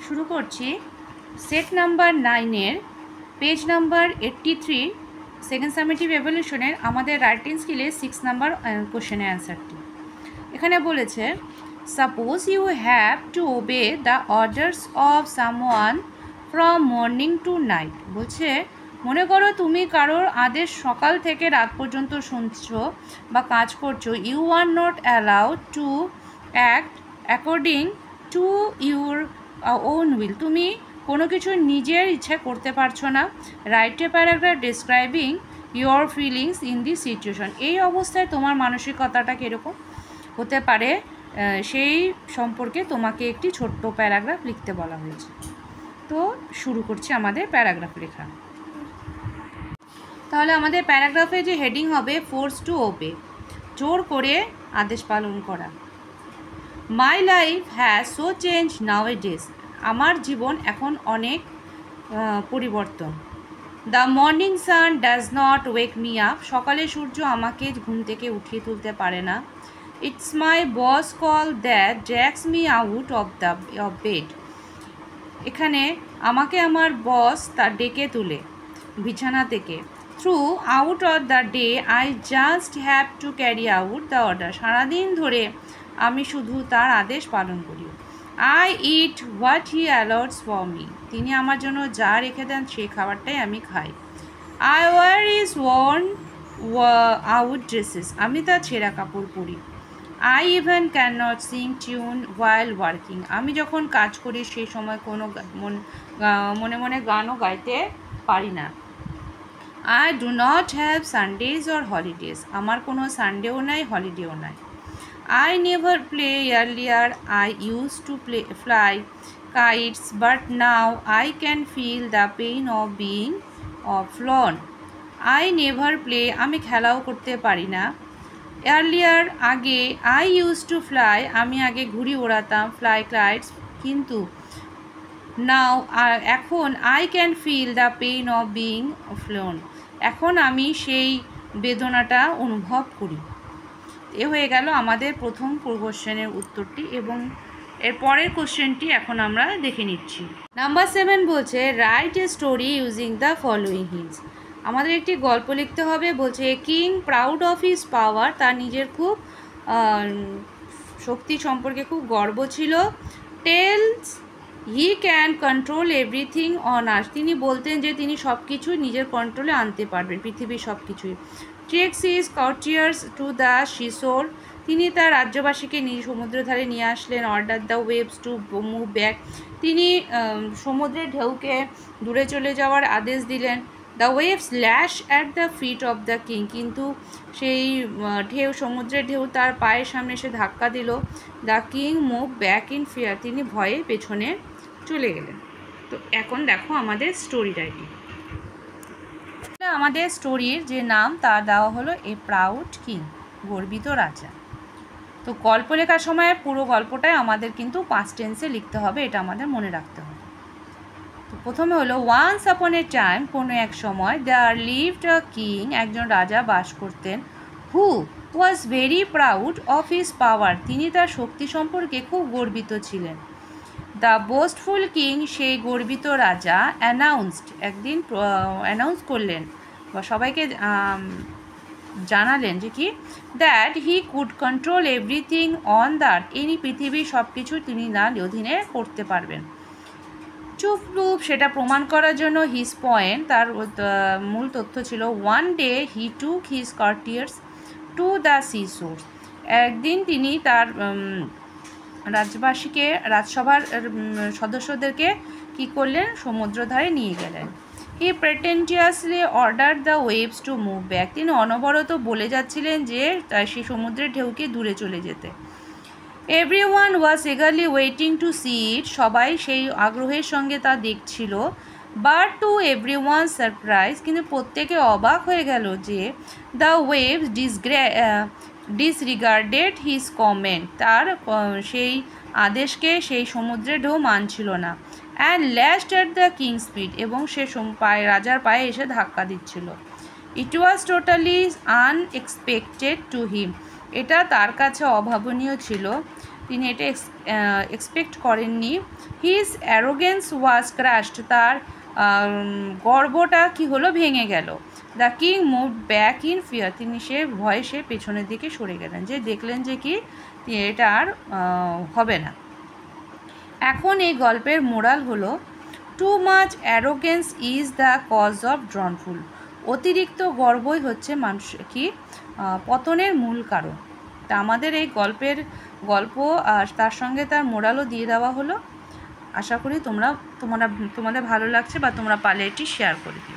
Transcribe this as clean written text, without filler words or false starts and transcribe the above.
শুরু করছি set number 9-এর পেজ নাম্বার 83 সেকেন্ড সামেটিভ এভলিউশনের আমাদের রাইটিং স্কিলের 6 নাম্বার কোশ্চেনের অ্যান্সারটি। এখানে বলেছে suppose you have to obey the orders of someone from morning to night. বলছে মনে করো তুমি কারোর আদেশ সকাল থেকে রাত পর্যন্ত শুনছো বা কাজ করছো। You are not allowed to act according to your own will. তুমি কোনো কিছু নিজের ইচ্ছে করতে পারছো না। Write a paragraph describing your feelings in this situation. এই অবস্থায় তোমার মানসিকতাটা কীরকম হতে পারে সেই সম্পর্কে তোমাকে একটি ছোট্ট প্যারাগ্রাফ লিখতে বলা হয়েছে। তো শুরু করছি আমাদের প্যারাগ্রাফ লেখা। তাহলে আমাদের প্যারাগ্রাফে যে হেডিং হবে ফোর্স টু ওবে, জোর করে আদেশ পালন করা। My life has so change nowadays. আমার জীবন এখন অনেক পরিবর্তন। The morning sun does not wake me up. সকালে সূর্য আমাকে ঘুম থেকে উঠিয়ে তুলতে পারে না। It's my boss call that drags me out of bed. এখানে আমাকে আমার বস তার ডেকে তুলে বিছানা থেকে। Throughout of the day I just have to carry out the order. সারাদিন ধরে আমি শুধু তার আদেশ পালন করি। I eat what he allots for me. তিনি আমার জন্য যা রেখে দেন সেই খাবারটাই আমি খাই। I wear his worn out dresses. আমি তার ছেঁড়া কাপড় পরি। I even can not sing tune while working. আমি যখন কাজ করি সেই সময় কোনো মনে মনে গানও গাইতে পারি না। I do not have Sundays or holidays. আমার কোনো সানডেও নাই, হলিডেও নাই। I never play earlier. I used to fly kites, but now I can feel the pain of being flown. I never play. আমি খেলাও করতে পারি না। Earlier আগে I used to fly. আমি আগে ঘুড়ি ওড়াতাম, fly kites, কিন্তু now এখন I can feel the pain of being flown. এখন আমি সেই বেদনাটা অনুভব করি। এ হয়ে গেল আমাদের প্রথম কোশ্চেনের উত্তরটি, এবং এর পরের কোশ্চেনটি এখন আমরা দেখে নিচ্ছি। নাম্বার 7 বলছে write a story using the following hints. আমাদের একটি গল্প লিখতে হবে। বলছে king proud of his power. তার নিজের খুব শক্তি সম্পর্কে খুব গর্ব ছিল। Tells he can control everything on earth. তিনি বলতেন যে তিনি সব কিছু নিজের কন্ট্রোলে আনতে পারবেন, পৃথিবীর সব কিছুই। Takes his courtiers to the seashore. তিনি তার রাজ্যবাসীকে সমুদ্র ধারে নিয়ে আসলেন। Order the waves to move back. তিনি সমুদ্রের ঢেউকে দূরে চলে যাওয়ার আদেশ দিলেন। The waves lash at the feet of the king. কিন্তু সেই সমুদ্রের ঢেউ তার পায়ের সামনে এসে ধাক্কা দিল। The king move back in fear. তিনি ভয়ে পেছনে চলে গেলেন। তো এখন দেখো আমাদের স্টোরি রাইটিং। আমাদের স্টোরির যে নাম তা দেওয়া হলো এ প্রাউড কিং, গর্বিত রাজা। তো গল্প লেখার সময় পুরো গল্পটাই আমাদের কিন্তু পাস্ট টেন্সে লিখতে হবে, এটা আমাদের মনে রাখতে হবে। তো প্রথমে হলো ওয়ান্স আপন এ টাইম, কোনো এক সময়, দেয়ার লিভড আ কিং, একজন রাজা বাস করতেন। Who was very proud of his power. তিনি তার শক্তি সম্পর্কে খুব গর্বিত ছিলেন। দ্য বোস্টফুল কিং, সেই গর্বিত রাজা, অ্যানাউন্সড, একদিন অ্যানাউন্স করলেন বা সবাইকে জানালেন যে কি, that he could control everything on the earth. এই পৃথিবীর সব কিছু তিনি তার অধীনে করতে পারবেন। চুপ সেটা প্রমাণ করার জন্য হিজ পয়েন্ট, তার মূল তথ্য ছিল one day he took his courtiers to the sea shore. একদিন তিনি তার রাজবাসীকে, রাজসভার সদস্যদেরকে কি করলেন, সমুদ্রধারে নিয়ে গেলেন। He pretentiously order the waves to move back. তিনি অনবরত বলে যাচ্ছিলেন যে সেই সমুদ্রের ঢেউকে দূরে চলে যেতে। Everyone was eagerly waiting to see it. সবাই সেই আগ্রহের সঙ্গে তা দেখছিল। বাট টু এভরিওয়ান সারপ্রাইজ, কিন্তু প্রত্যেকে অবাক হয়ে গেল যে the waves disregarded his comment. তার সেই আদেশকে সেই সমুদ্রের ঢেউ মানছিল না। And lashed at the king feet, এবং সে রাজার পায়ে এসে ধাক্কা দিচ্ছিল। It was totally unexpected to him, এটা তার কাছে অভাবনীয় ছিল। তিনি এটা এক্সপেক্ট করেননি। হিজ অ্যারোগেন্স ওয়াজ ক্রাশড, তার গর্বটা কি হলো, ভেঙে গেল। The king move back in fear, তিনি ভয়ে পেছনের দিকে সরে গেলেন, যে দেখলেন যে কি এটা আর হবে না। এখন এই গল্পের মোরাল হলো, too much arrogance is the cause of downfall, অতিরিক্ত গর্বই হচ্ছে মানুষ কি পতনের মূল কারণ। তা আমাদের এই গল্প আর তার সঙ্গে তার মোরালও দিয়ে দেওয়া হলো। আশা করি তোমাদের ভালো লাগছে, বা তোমরা পারলে এটি শেয়ার করে দিও।